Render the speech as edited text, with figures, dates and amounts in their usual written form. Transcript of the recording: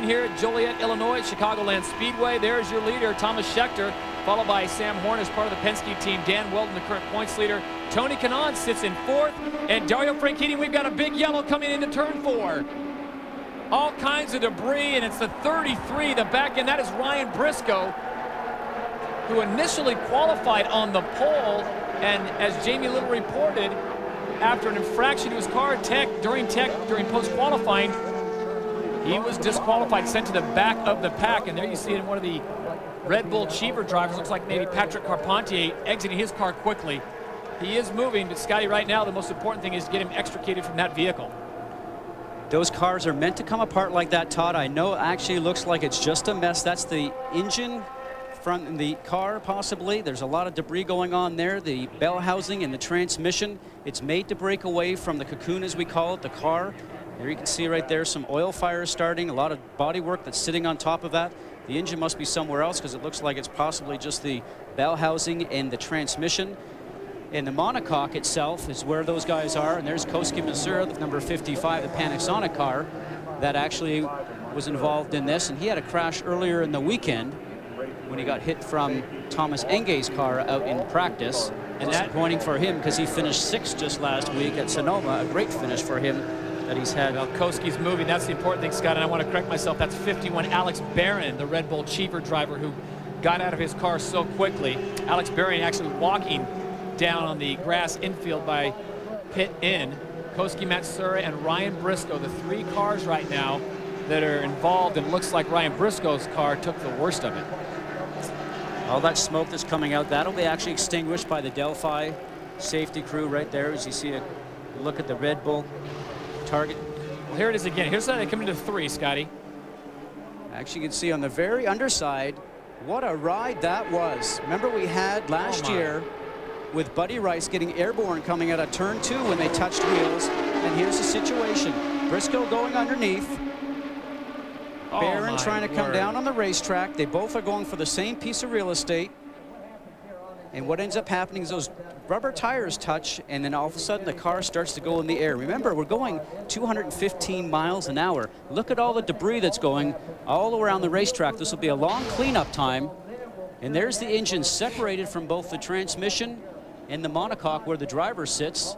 here at Joliet, Illinois, Chicagoland Speedway. There's your leader, Thomas Schechter, followed by Sam Horn as part of the Penske team. Dan Wheldon, the current points leader. Tony Kanaan sits in 4th. And Dario Franchitti, we've got a big yellow coming into turn 4. All kinds of debris, and it's the 33, the back end. That is Ryan Briscoe, who initially qualified on the pole. And as Jamie Little reported, after an infraction to his car during post-qualifying, he was disqualified, sent to the back of the pack. And there you see it in one of the Red Bull Cheever drivers. Looks like maybe Patrick Carpentier exiting his car quickly. He is moving, but Scotty, right now, the most important thing is to get him extricated from that vehicle. Those cars are meant to come apart like that, Todd. I know it actually looks like it's just a mess. That's the engine front in the car, possibly. There's a lot of debris going on there. The bell housing and the transmission. It's made to break away from the cocoon, as we call it, the car. There you can see right there some oil fires starting, a lot of body work that's sitting on top of that. The engine must be somewhere else because it looks like it's possibly just the bell housing and the transmission. And the monocoque itself is where those guys are. And there's Kosuke Matsuura, the number 55, the Panasonic car that actually was involved in this. And he had a crash earlier in the weekend when he got hit from Thomas Enge's car out in practice. And disappointing for him because he finished 6th just last week at Sonoma. A great finish for him that he's had. Well, Kosuke's moving. That's the important thing, Scott. And I want to correct myself. That's 51, Alex Barron, the Red Bull Cheever driver who got out of his car so quickly. Alex Barron actually walking down on the grass infield by pit in. Kosuke Matsuura and Ryan Briscoe, the 3 cars right now that are involved. And it looks like Ryan Briscoe's car took the worst of it. All that smoke that's coming out, that'll be actually extinguished by the Delphi safety crew right there as you see a look at the Red Bull target. Well, here it is again. Here's how they come into 3, Scotty. Actually, you can see on the very underside what a ride that was. Remember we had last year with Buddy Rice getting airborne coming out of turn 2 when they touched wheels. And here's the situation. Briscoe going underneath. Barron trying to come down on the racetrack. They both are going for the same piece of real estate. And what ends up happening is those rubber tires touch, and then all of a sudden the car starts to go in the air. Remember, we're going 215 miles an hour. Look at all the debris that's going all around the racetrack. This will be a long cleanup time. And there's the engine separated from both the transmission and the monocoque where the driver sits.